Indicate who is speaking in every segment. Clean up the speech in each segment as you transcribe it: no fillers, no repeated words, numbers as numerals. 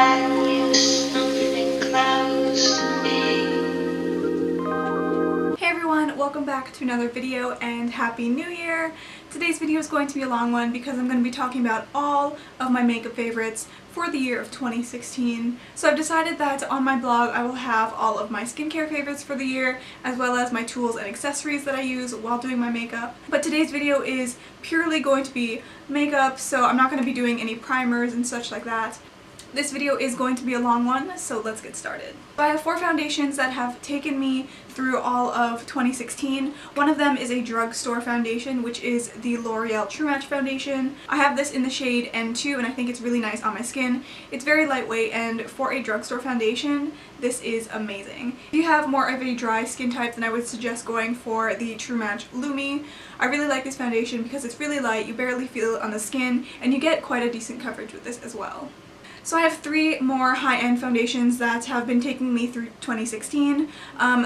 Speaker 1: you something close to me.
Speaker 2: Hey everyone, welcome back to another video and Happy New Year! Today's video is going to be a long one because I'm going to be talking about all of my makeup favorites for the year of 2016. So I've decided that on my blog I will have all of my skincare favorites for the year, as well as my tools and accessories that I use while doing my makeup. But today's video is purely going to be makeup, so I'm not going to be doing any primers and such like that. This video is going to be a long one, so let's get started. So I have 4 foundations that have taken me through all of 2016. One of them is a drugstore foundation, which is the L'Oreal True Match foundation. I have this in the shade N2 and I think it's really nice on my skin. It's very lightweight, and for a drugstore foundation, this is amazing. If you have more of a dry skin type, then I would suggest going for the True Match Lumi. I really like this foundation because it's really light, you barely feel it on the skin, and you get quite a decent coverage with this as well. So I have 3 more high-end foundations that have been taking me through 2016.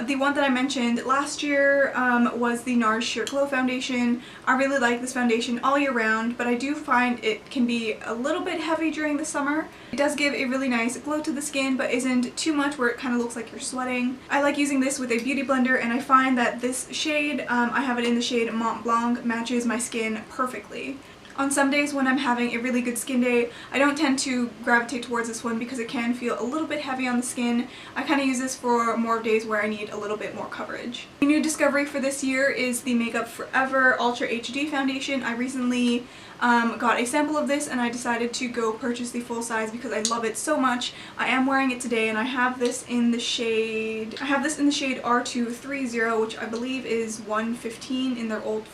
Speaker 2: The one that I mentioned last year was the Nars Sheer Glow foundation. I really like this foundation all year round, but I do find it can be a little bit heavy during the summer. It does give a really nice glow to the skin, but isn't too much where it kind of looks like you're sweating. I like using this with a beauty blender, and I find that this shade, I have it in the shade Mont Blanc, matches my skin perfectly. On some days when I'm having a really good skin day, I don't tend to gravitate towards this one because it can feel a little bit heavy on the skin. I kind of use this for more days where I need a little bit more coverage. The new discovery for this year is the Makeup Forever Ultra HD foundation. I recently got a sample of this and I decided to go purchase the full size because I love it so much. I am wearing it today and I have this in the shade R230, which I believe is 115 in their old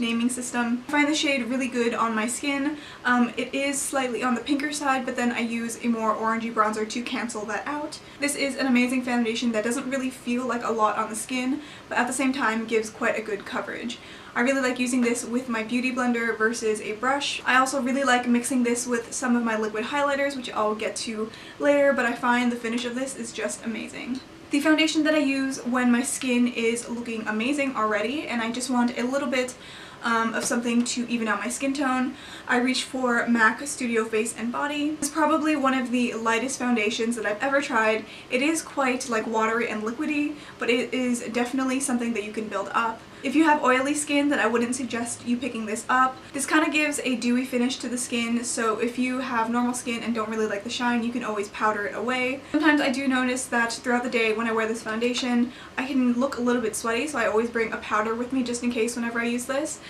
Speaker 2: naming system. I find the shade really good on my skin. It is slightly on the pinker side, but then I use a more orangey bronzer to cancel that out. This is an amazing foundation that doesn't really feel like a lot on the skin, but at the same time gives quite a good coverage. I really like using this with my beauty blender versus a brush. I also really like mixing this with some of my liquid highlighters, which I'll get to later, but I find the finish of this is just amazing. The foundation that I use when my skin is looking amazing already and I just want a little bit of something to even out my skin tone, I reach for MAC Studio Face and Body. It's probably one of the lightest foundations that I've ever tried. It is quite like watery and liquidy, but it is definitely something that you can build up. If you have oily skin, then I wouldn't suggest you picking this up. This kind of gives a dewy finish to the skin, so if you have normal skin and don't really like the shine, you can always powder it away. Sometimes I do notice that throughout the day when I wear this foundation, I can look a little bit sweaty, so I always bring a powder with me just in case whenever I use this,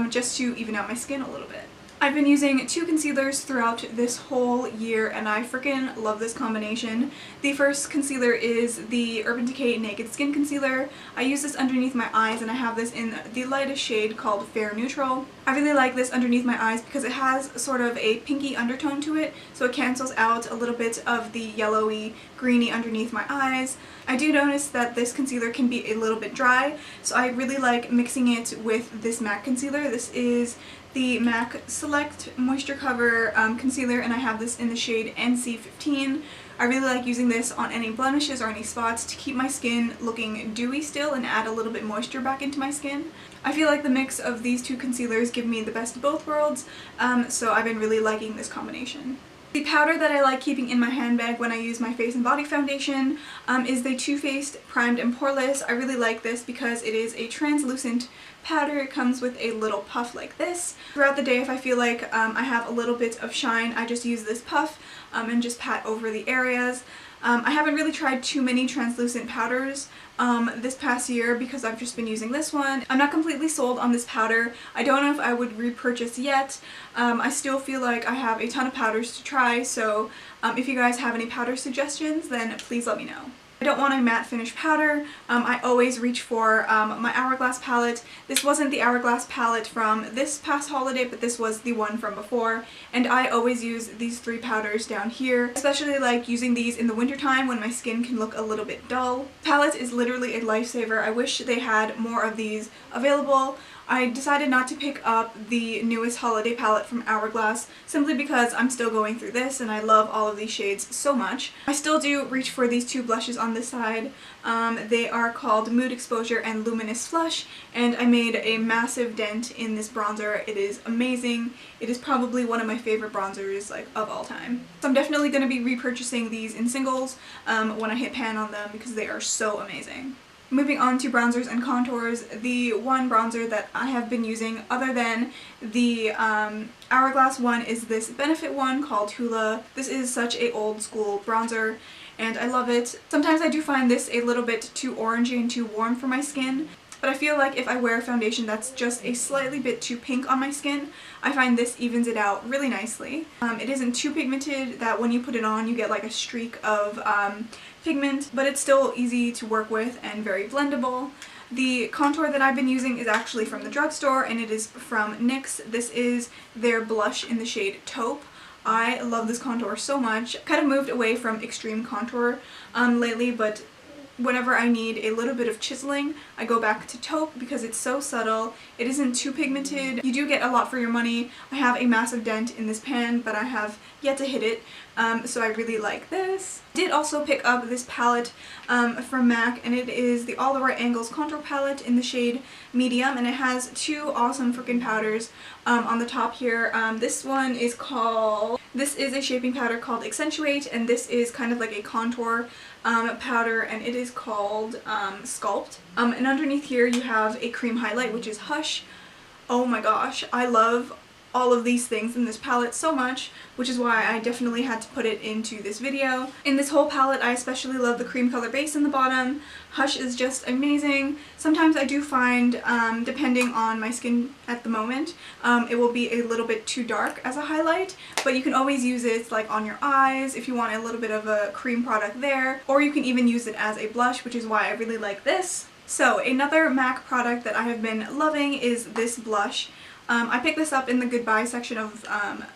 Speaker 2: just to even out my skin a little bit. I've been using 2 concealers throughout this whole year and I freaking love this combination. The first concealer is the Urban Decay Naked Skin Concealer. I use this underneath my eyes and I have this in the lightest shade called Fair Neutral. I really like this underneath my eyes because it has sort of a pinky undertone to it, so it cancels out a little bit of the yellowy, greeny underneath my eyes. I do notice that this concealer can be a little bit dry, so I really like mixing it with this MAC concealer. This is the MAC Select Moisture Cover concealer and I have this in the shade NC15. I really like using this on any blemishes or any spots to keep my skin looking dewy still and add a little bit moisture back into my skin. I feel like the mix of these 2 concealers give me the best of both worlds, so I've been really liking this combination. The powder that I like keeping in my handbag when I use my face and body foundation is the Too Faced Primed and Poreless. I really like this because it is a translucent powder. It comes with a little puff like this. Throughout the day, if I feel like I have a little bit of shine, I just use this puff and just pat over the areas. I haven't really tried too many translucent powders this past year because I've just been using this one. I'm not completely sold on this powder. I don't know if I would repurchase yet. I still feel like I have a ton of powders to try, so if you guys have any powder suggestions, then please let me know. I don't want a matte finish powder. I always reach for my Hourglass palette. This wasn't the Hourglass palette from this past holiday, but this was the one from before, and I always use these 3 powders down here. Especially like using these in the wintertime when my skin can look a little bit dull. Palette is literally a lifesaver. I wish they had more of these available. I decided not to pick up the newest holiday palette from Hourglass simply because I'm still going through this and I love all of these shades so much. I still do reach for these two blushes on this side. They are called Mood Exposure and Luminous Flush, and I made a massive dent in this bronzer. It is amazing. It is probably one of my favorite bronzers like of all time. So I'm definitely going to be repurchasing these in singles when I hit pan on them because they are so amazing. Moving on to bronzers and contours, the one bronzer that I have been using other than the Hourglass one is this Benefit one called Hoola. This is such a old school bronzer and I love it. Sometimes I do find this a little bit too orangey and too warm for my skin, but I feel like if I wear a foundation that's just a slightly bit too pink on my skin, I find this evens it out really nicely. It isn't too pigmented that when you put it on you get like a streak of pigment, but it's still easy to work with and very blendable. The contour that I've been using is actually from the drugstore and it is from NYX. This is their blush in the shade Taupe. I love this contour so much. I've kind of moved away from extreme contour lately, but whenever I need a little bit of chiseling, I go back to Taupe because it's so subtle. It isn't too pigmented. You do get a lot for your money. I have a massive dent in this pan, but I have yet to hit it, so I really like this. I did also pick up this palette from MAC, and it is the All the Right Angles Contour Palette in the shade Medium, and it has two awesome freaking powders on the top here. This one is called, this is a shaping powder called Accentuate, and this is kind of like a contour powder, and it is called Sculpt. And underneath here you have a cream highlight, which is Hush. Oh my gosh, I love all of these things in this palette so much, which is why I definitely had to put it into this video. In this whole palette, I especially love the cream color base in the bottom. Hush is just amazing. Sometimes I do find, depending on my skin at the moment, it will be a little bit too dark as a highlight, but you can always use it like on your eyes if you want a little bit of a cream product there, or you can even use it as a blush, which is why I really like this. So another MAC product that I have been loving is this blush. I picked this up in the goodbye section of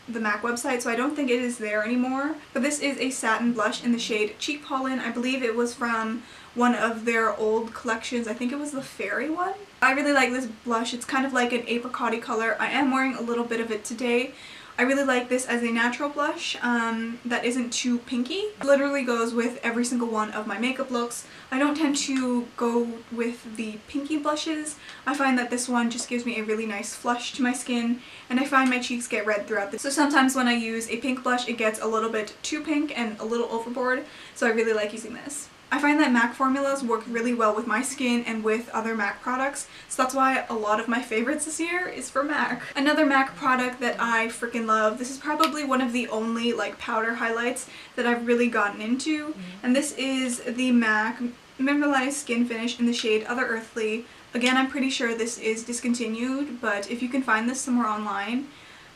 Speaker 2: the MAC website, so I don't think it is there anymore. But this is a satin blush in the shade Cheek Pollen. I believe it was from one of their old collections. I think it was the Fairy one. I really like this blush. It's kind of like an apricot-y color. I am wearing a little bit of it today. I really like this as a natural blush that isn't too pinky. It literally goes with every single one of my makeup looks. I don't tend to go with the pinky blushes. I find that this one just gives me a really nice flush to my skin, and I find my cheeks get red throughout this. So sometimes when I use a pink blush, it gets a little bit too pink and a little overboard, so I really like using this. I find that MAC formulas work really well with my skin and with other MAC products, so that's why a lot of my favorites this year is for MAC. Another MAC product that I freaking love, this is probably one of the only like powder highlights that I've really gotten into, and this is the MAC Mineralize Skin Finish in the shade Otherearthly. Again, I'm pretty sure this is discontinued, but if you can find this somewhere online,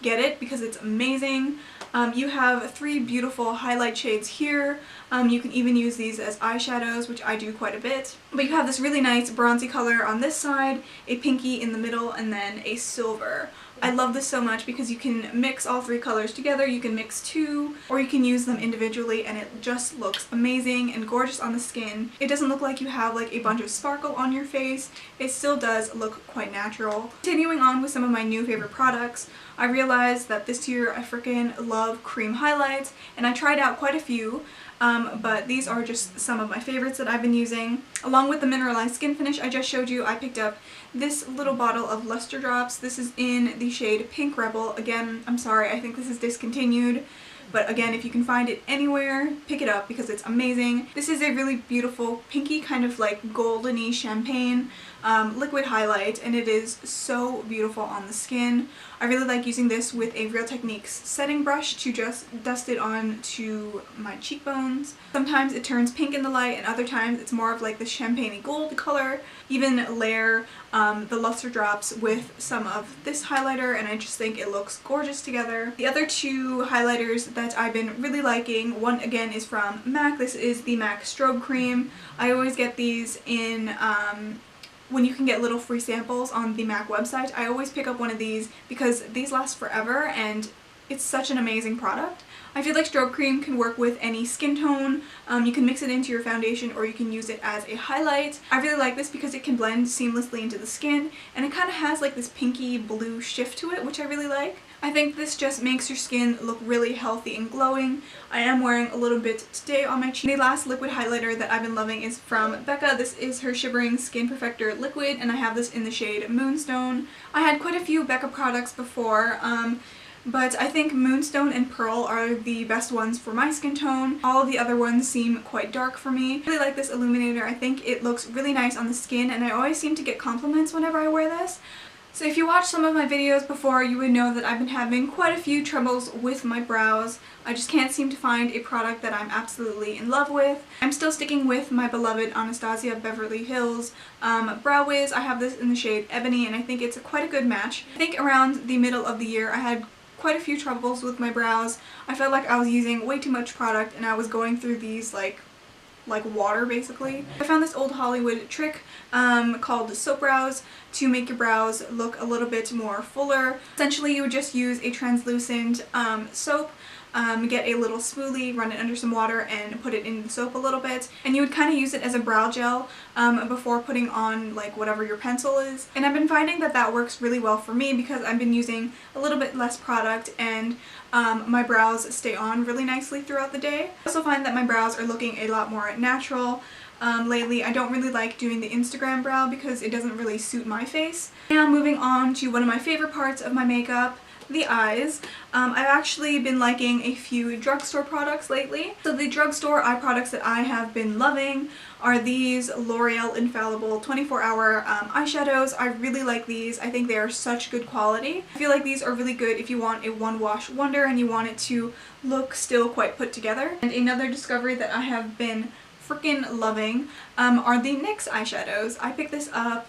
Speaker 2: get it because it's amazing. You have three beautiful highlight shades here. You can even use these as eyeshadows, which I do quite a bit. But you have this really nice bronzy color on this side, a pinky in the middle, and then a silver. I love this so much because you can mix all three colors together, you can mix two, or you can use them individually, and it just looks amazing and gorgeous on the skin. It doesn't look like you have like a bunch of sparkle on your face. It still does look quite natural. Continuing on with some of my new favorite products, I realized that this year I freaking love cream highlights, and I tried out quite a few. But these are just some of my favorites that I've been using. Along with the Mineralized Skin Finish I just showed you, I picked up this little bottle of Lustre drops. This is in the shade Pink Rebel. Again, I'm sorry, I think this is discontinued. But again, if you can find it anywhere, pick it up because it's amazing. This is a really beautiful pinky kind of like goldeny champagne liquid highlight, and it is so beautiful on the skin. I really like using this with a Real Techniques setting brush to just dust it on to my cheekbones. Sometimes it turns pink in the light, and other times it's more of like the champagne gold color. Even layer the Lustre drops with some of this highlighter, and I just think it looks gorgeous together. The other two highlighters that I've been really liking, one again is from MAC. This is the MAC Strobe Cream. I always get these in when you can get little free samples on the MAC website. I always pick up one of these because these last forever and it's such an amazing product. I feel like Strobe Cream can work with any skin tone. You can mix it into your foundation or you can use it as a highlight. I really like this because it can blend seamlessly into the skin, and it kind of has like this pinky blue shift to it, which I really like. I think this just makes your skin look really healthy and glowing. I am wearing a little bit today on my cheek. The last liquid highlighter that I've been loving is from Becca. This is her Shimmering Skin Perfector Liquid, and I have this in the shade Moonstone. I had quite a few Becca products before, but I think Moonstone and Pearl are the best ones for my skin tone. All of the other ones seem quite dark for me. I really like this illuminator. I think it looks really nice on the skin, and I always seem to get compliments whenever I wear this. So if you watched some of my videos before, you would know that I've been having quite a few troubles with my brows. I just can't seem to find a product that I'm absolutely in love with. I'm still sticking with my beloved Anastasia Beverly Hills Brow Wiz. I have this in the shade Ebony, and I think it's quite a good match. I think around the middle of the year I had quite a few troubles with my brows. I felt like I was using way too much product and I was going through these like water basically. I found this old Hollywood trick called soap brows to make your brows look a little bit more fuller. Essentially you would just use a translucent soap, get a little spoolie, run it under some water and put it in the soap a little bit, and you would kind of use it as a brow gel before putting on like whatever your pencil is. And I've been finding that that works really well for me because I've been using a little bit less product, and my brows stay on really nicely throughout the day. I also find that my brows are looking a lot more natural lately. I don't really like doing the Instagram brow because it doesn't really suit my face. Now moving on to one of my favorite parts of my makeup, the eyes. I've actually been liking a few drugstore products lately. So the drugstore eye products that I have been loving are these L'Oreal Infallible 24-hour eyeshadows. I really like these. I think they are such good quality. I feel like these are really good if you want a one-wash wonder and you want it to look still quite put together. And another discovery that I have been freaking loving are the NYX eyeshadows. I picked this up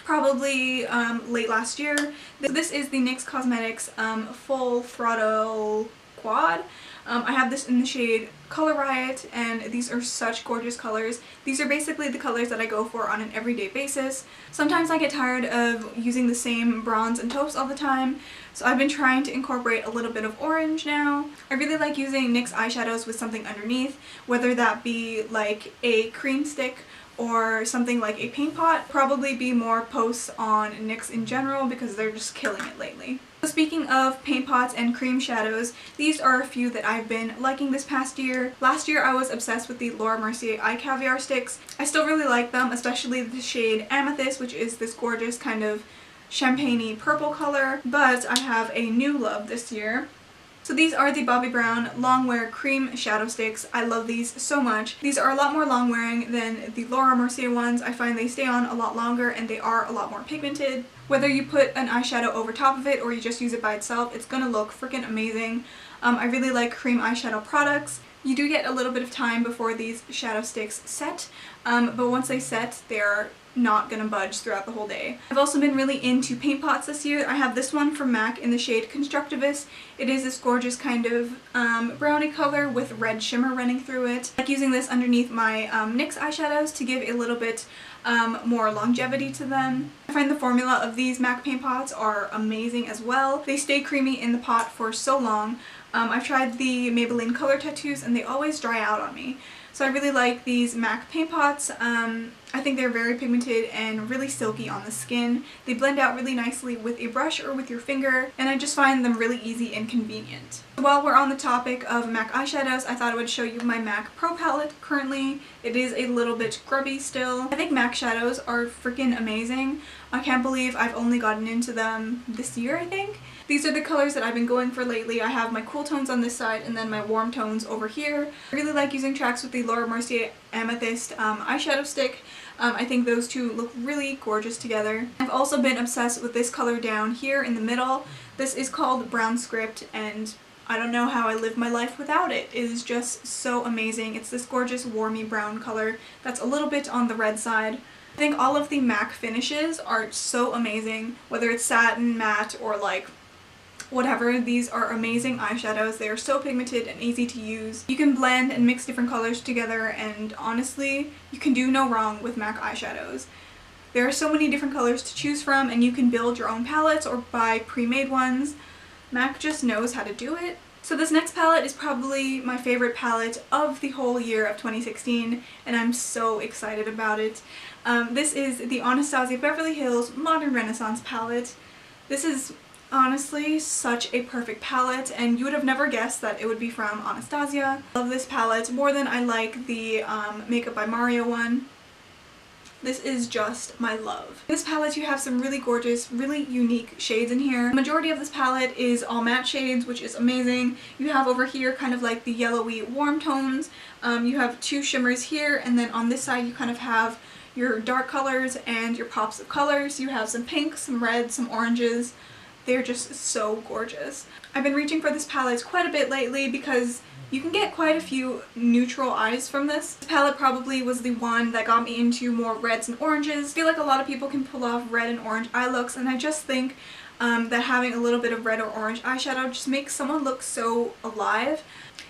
Speaker 2: probably late last year. This is the NYX Cosmetics Full Throttle Quad. I have this in the shade Color Riot, and these are such gorgeous colors. These are basically the colors that I go for on an everyday basis. Sometimes I get tired of using the same bronze and taupes all the time, so I've been trying to incorporate a little bit of orange now. I really like using NYX eyeshadows with something underneath, whether that be like a cream stick or something like a paint pot. Probably be more posts on NYX in general because they're just killing it lately. So speaking of paint pots and cream shadows, these are a few that I've been liking this past year. Last year I was obsessed with the Laura Mercier Eye Caviar sticks. I still really like them, especially the shade Amethyst, which is this gorgeous kind of champagne-y purple color, but I have a new love this year. So these are the Bobbi Brown Long Wear Cream Shadow Sticks. I love these so much. These are a lot more long wearing than the Laura Mercier ones. I find they stay on a lot longer and they are a lot more pigmented. Whether you put an eyeshadow over top of it or you just use it by itself, it's gonna look freaking amazing. I really like cream eyeshadow products. You do get a little bit of time before these shadow sticks set, but once they set, they're not gonna budge throughout the whole day. I've also been really into paint pots this year. I have this one from MAC in the shade Constructivist. It is this gorgeous kind of brownie color with red shimmer running through it. I like using this underneath my NYX eyeshadows to give a little bit more longevity to them. I find the formula of these MAC paint pots are amazing as well. They stay creamy in the pot for so long. I've tried the Maybelline Color Tattoos and they always dry out on me. So I really like these MAC paint pots. I think they're very pigmented and really silky on the skin. They blend out really nicely with a brush or with your finger, and I just find them really easy and convenient. While we're on the topic of MAC eyeshadows, I thought I would show you my MAC Pro palette currently. It is a little bit grubby still. I think MAC shadows are freaking amazing. I can't believe I've only gotten into them this year, I think. These are the colors that I've been going for lately. I have my cool tones on this side and then my warm tones over here. I really like using tracks with the Laura Mercier Amethyst eyeshadow stick. I think those two look really gorgeous together. I've also been obsessed with this color down here in the middle. This is called Brown Script, and I don't know how I live my life without it. It is just so amazing. It's this gorgeous warmy brown color that's a little bit on the red side. I think all of the MAC finishes are so amazing, whether it's satin, matte, or like whatever. These are amazing eyeshadows. They are so pigmented and easy to use. You can blend and mix different colors together, and honestly, you can do no wrong with MAC eyeshadows. There are so many different colors to choose from, and you can build your own palettes or buy pre-made ones. MAC just knows how to do it. So this next palette is probably my favorite palette of the whole year of 2016, and I'm so excited about it. This is the Anastasia Beverly Hills Modern Renaissance palette. This is honestly such a perfect palette, and you would have never guessed that it would be from Anastasia. I love this palette more than I like the Makeup by Mario one. This is just my love. In this palette you have some really gorgeous, really unique shades in here. The majority of this palette is all matte shades, which is amazing. You have over here kind of like the yellowy warm tones. You have two shimmers here, and then on this side you kind of have your dark colors and your pops of colors. You have some pinks, some reds, some oranges. They're just so gorgeous. I've been reaching for this palette quite a bit lately because you can get quite a few neutral eyes from this. This palette probably was the one that got me into more reds and oranges. I feel like a lot of people can pull off red and orange eye looks, and I just think that having a little bit of red or orange eyeshadow just makes someone look so alive.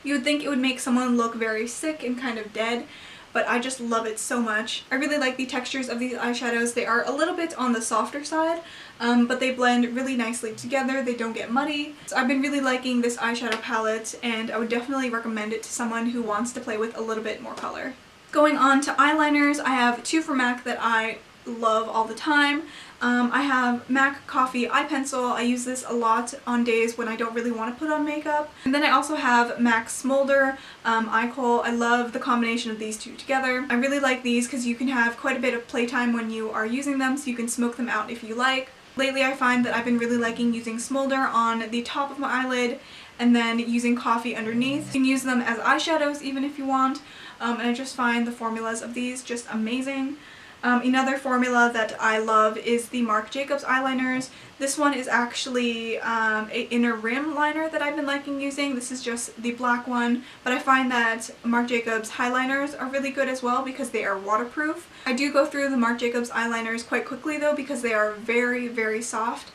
Speaker 2: You would think it would make someone look very sick and kind of dead, but I just love it so much. I really like the textures of these eyeshadows. They are a little bit on the softer side, but they blend really nicely together. They don't get muddy. So I've been really liking this eyeshadow palette, and I would definitely recommend it to someone who wants to play with a little bit more color. Going on to eyeliners, I have two from MAC that I love all the time. I have MAC Coffee Eye Pencil. I use this a lot on days when I don't really want to put on makeup. And then I also have MAC Smolder Eye Kohl. I love the combination of these two together. I really like these because you can have quite a bit of playtime when you are using them, so you can smoke them out if you like. Lately I find that I've been really liking using Smolder on the top of my eyelid and then using Coffee underneath. You can use them as eyeshadows even if you want, and I just find the formulas of these just amazing. Another formula that I love is the Marc Jacobs eyeliners. This one is actually an inner rim liner that I've been liking using. This is just the black one, but I find that Marc Jacobs highliners are really good as well because they are waterproof. I do go through the Marc Jacobs eyeliners quite quickly though because they are very, very soft.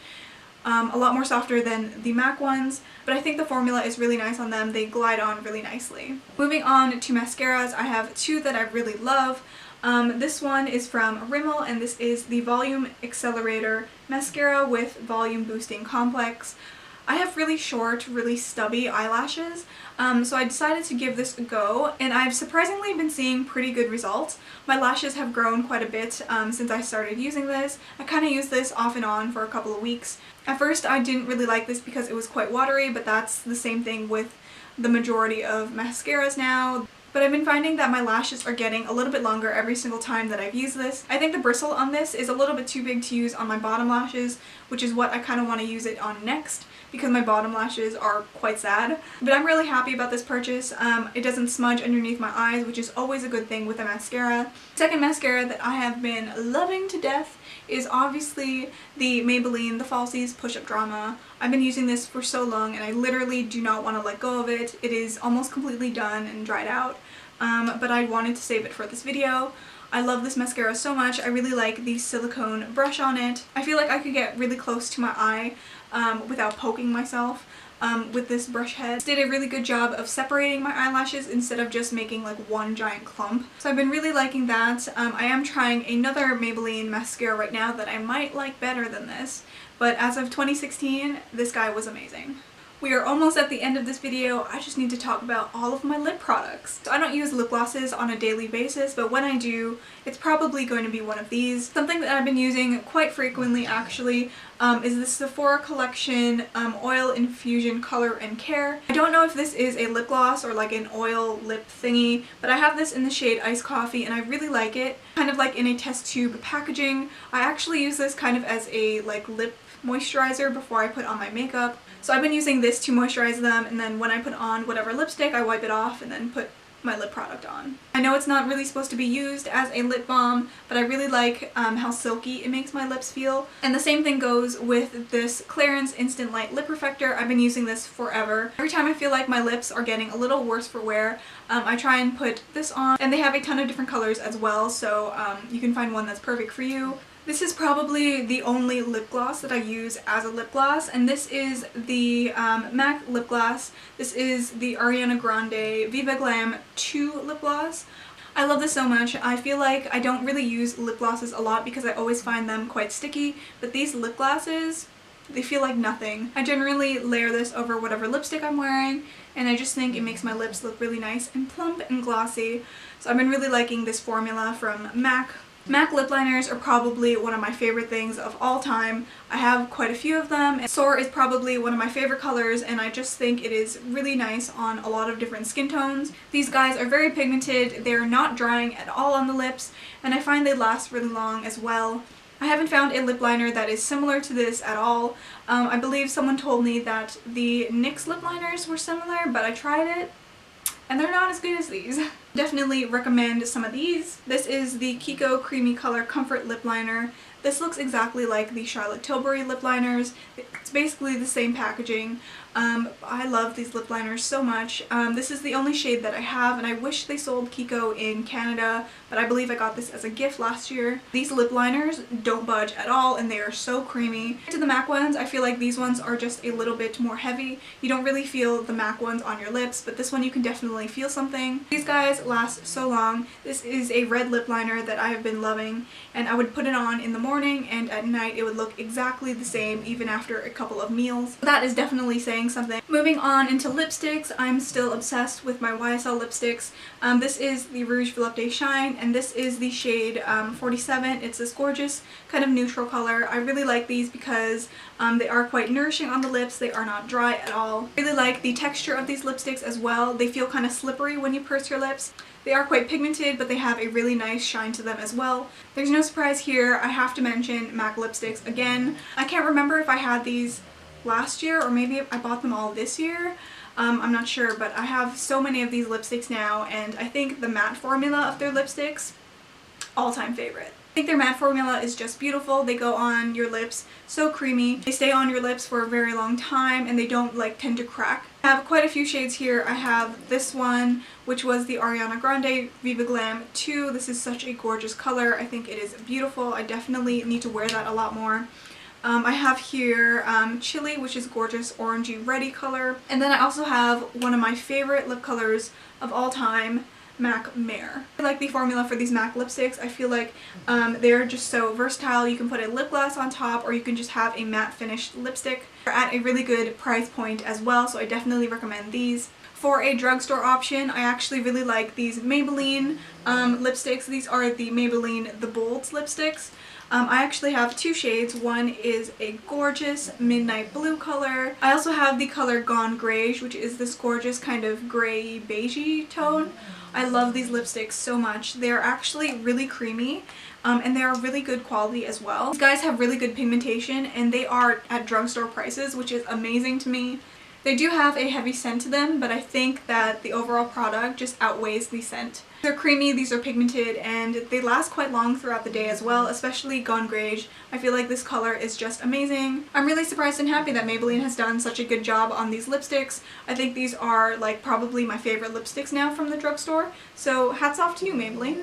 Speaker 2: A lot more softer than the MAC ones, but I think the formula is really nice on them. They glide on really nicely. Moving on to mascaras, I have two that I really love. This one is from Rimmel, and this is the Volume Accelerator Mascara with Volume Boosting Complex. I have really short, really stubby eyelashes, so I decided to give this a go, and I've surprisingly been seeing pretty good results. My lashes have grown quite a bit since I started using this. I kind of used this off and on for a couple of weeks. At first I didn't really like this because it was quite watery, but that's the same thing with the majority of mascaras now. But I've been finding that my lashes are getting a little bit longer every single time that I've used this. I think the bristle on this is a little bit too big to use on my bottom lashes, which is what I kind of want to use it on next because my bottom lashes are quite sad. But I'm really happy about this purchase. It doesn't smudge underneath my eyes, which is always a good thing with a mascara. Second mascara that I have been loving to death is obviously the Maybelline The Falsies Push-Up Drama. I've been using this for so long and I literally do not want to let go of it. It is almost completely done and dried out, but I wanted to save it for this video. I love this mascara so much. I really like the silicone brush on it. I feel like I could get really close to my eye without poking myself with this brush head. It did a really good job of separating my eyelashes instead of just making like one giant clump. So I've been really liking that. I am trying another Maybelline mascara right now that I might like better than this, but as of 2016, this guy was amazing. We are almost at the end of this video. I just need to talk about all of my lip products. So I don't use lip glosses on a daily basis, but when I do, it's probably going to be one of these. Something that I've been using quite frequently actually is the Sephora Collection Oil Infusion Color and Care. I don't know if this is a lip gloss or like an oil lip thingy, but I have this in the shade Iced Coffee and I really like it. Kind of like in a test tube packaging. I actually use this kind of as a like lip moisturizer before I put on my makeup. So I've been using this to moisturize them, and then when I put on whatever lipstick, I wipe it off and then put my lip product on. I know it's not really supposed to be used as a lip balm, but I really like how silky it makes my lips feel. And the same thing goes with this Clarins Instant Light Lip Perfector. I've been using this forever. Every time I feel like my lips are getting a little worse for wear, I try and put this on. And they have a ton of different colors as well, so you can find one that's perfect for you. This is probably the only lip gloss that I use as a lip gloss, and this is the MAC lip gloss. This is the Ariana Grande Viva Glam 2 lip gloss. I love this so much. I feel like I don't really use lip glosses a lot because I always find them quite sticky, but these lip glosses, They feel like nothing. I generally layer this over whatever lipstick I'm wearing, and I just think it makes my lips look really nice and plump and glossy. So I've been really liking this formula from MAC. MAC lip liners are probably one of my favorite things of all time. I have quite a few of them, and Soar is probably one of my favorite colors, and I just think it is really nice on a lot of different skin tones. These guys are very pigmented, they're not drying at all on the lips, and I find they last really long as well. I haven't found a lip liner that is similar to this at all. I believe someone told me that the NYX lip liners were similar, but I tried it and they're not as good as these. Definitely recommend some of these. This is the Kiko Creamy Color Comfort Lip Liner. This looks exactly like the Charlotte Tilbury lip liners. It's basically the same packaging. I love these lip liners so much. This is the only shade that I have, and I wish they sold Kiko in Canada, but I believe I got this as a gift last year. These lip liners don't budge at all, and they are so creamy. To the MAC ones, I feel like these ones are just a little bit more heavy. You don't really feel the MAC ones on your lips, but this one you can definitely feel something. These guys last so long. This is a red lip liner that I have been loving, and I would put it on in the morning, and at night it would look exactly the same even after a couple of meals. That is definitely saying something. Moving on into lipsticks, I'm still obsessed with my YSL lipsticks. This is the Rouge Volupté Shine, and this is the shade 47. It's this gorgeous kind of neutral color. I really like these because they are quite nourishing on the lips. They are not dry at all. I really like the texture of these lipsticks as well. They feel kind of slippery when you purse your lips. They are quite pigmented, but they have a really nice shine to them as well. There's no surprise here. I have to mention MAC lipsticks again. I can't remember if I had these last year or maybe I bought them all this year. I'm not sure, but I have so many of these lipsticks now, and I think the matte formula of their lipsticks, all-time favorite. I think their matte formula is just beautiful. They go on your lips so creamy. They stay on your lips for a very long time, and they don't like tend to crack. I have quite a few shades here. I have this one, which was the Ariana Grande Viva Glam 2. This is such a gorgeous color. I think it is beautiful. I definitely need to wear that a lot more. I have here Chili, which is gorgeous orangey reddy color. And then I also have one of my favorite lip colors of all time, MAC Mare. I like the formula for these MAC lipsticks. I feel like they're just so versatile. You can put a lip gloss on top, or you can just have a matte finished lipstick. They're at a really good price point as well, so I definitely recommend these. For a drugstore option, I actually really like these Maybelline lipsticks. These are the Maybelline The Bolds lipsticks. I actually have two shades. One is a gorgeous midnight blue color. I also have the color Gone Greige, which is this gorgeous kind of gray beigey tone. I love these lipsticks so much. They're actually really creamy, and they are really good quality as well. These guys have really good pigmentation, and they are at drugstore prices, which is amazing to me. They do have a heavy scent to them, but I think that the overall product just outweighs the scent. They're creamy, these are pigmented, and they last quite long throughout the day as well, especially Gone Greige. I feel like this color is just amazing. I'm really surprised and happy that Maybelline has done such a good job on these lipsticks. I think these are like probably my favorite lipsticks now from the drugstore, so hats off to you, Maybelline.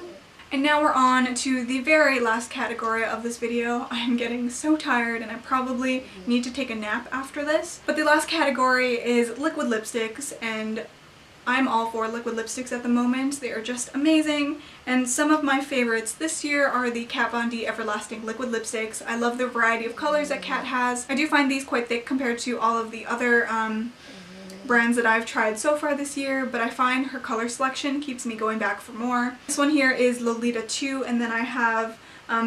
Speaker 2: And now we're on to the very last category of this video. I'm getting so tired and I probably need to take a nap after this. But the last category is liquid lipsticks, and I'm all for liquid lipsticks at the moment. They are just amazing. And some of my favorites this year are the Kat Von D Everlasting liquid lipsticks. I love the variety of colors that Kat has. I do find these quite thick compared to all of the other brands that I've tried so far this year, but I find her color selection keeps me going back for more. This one here is Lolita 2, and then I have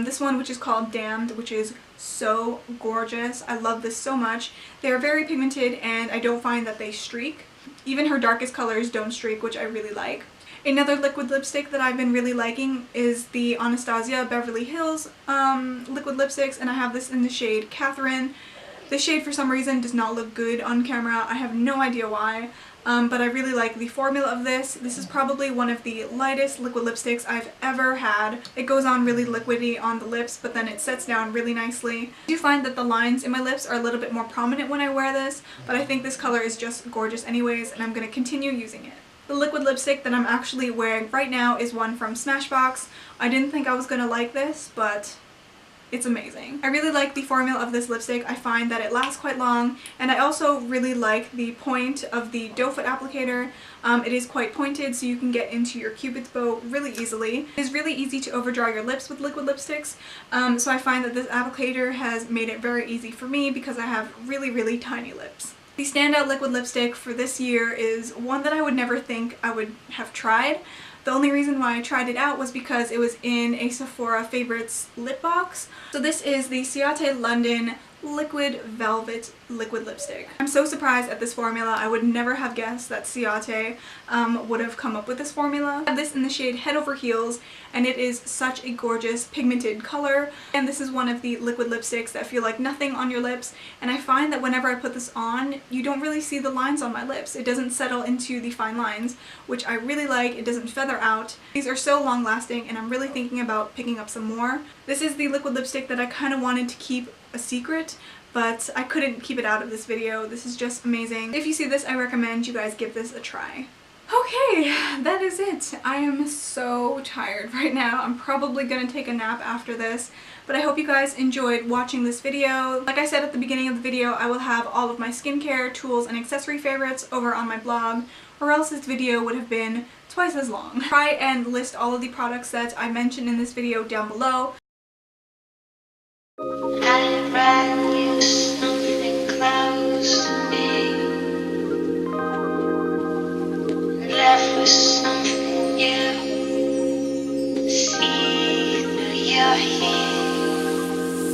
Speaker 2: this one which is called Damned, which is so gorgeous. I love this so much. They are very pigmented, and I don't find that they streak. Even her darkest colors don't streak, which I really like. Another liquid lipstick that I've been really liking is the Anastasia Beverly Hills liquid lipsticks, and I have this in the shade Catherine. This shade for some reason does not look good on camera. I have no idea why, but I really like the formula of this. This is probably one of the lightest liquid lipsticks I've ever had. It goes on really liquidy on the lips, but then it sets down really nicely. I do find that the lines in my lips are a little bit more prominent when I wear this, but I think this color is just gorgeous anyways, and I'm going to continue using it. The liquid lipstick that I'm actually wearing right now is one from Smashbox. I didn't think I was going to like this, but It's amazing. I really like the formula of this lipstick. I find that it lasts quite long, and I also really like the point of the doe foot applicator. It is quite pointed, so you can get into your cupid's bow really easily. It is really easy to overdraw your lips with liquid lipsticks, so I find that this applicator has made it very easy for me because I have really, really tiny lips. The standout liquid lipstick for this year is one that I would never think I would have tried. The only reason why I tried it out was because it was in a Sephora Favorites lip box. So this is the Ciate London Liquid Velvet Liquid Lipstick. I'm so surprised at this formula. I would never have guessed that Ciate would have come up with this formula. I have this in the shade Head Over Heels, and it is such a gorgeous pigmented color. And this is one of the liquid lipsticks that feel like nothing on your lips, and I find that whenever I put this on, you don't really see the lines on my lips. It doesn't settle into the fine lines, which I really like. It doesn't feather out. These are so long lasting, and I'm really thinking about picking up some more. This is the liquid lipstick that I kind of wanted to keep a secret, but I couldn't keep it out of this video. This is just amazing. If you see this, I recommend you guys give this a try. Okay, that is it. I am so tired right now. I'm probably gonna take a nap after this, but I hope you guys enjoyed watching this video. Like I said at the beginning of the video, I will have all of my skincare, tools, and accessory favorites over on my blog, or else this video would have been twice as long. Try and list all of the products that I mentioned in this video down below.
Speaker 1: I'd rather you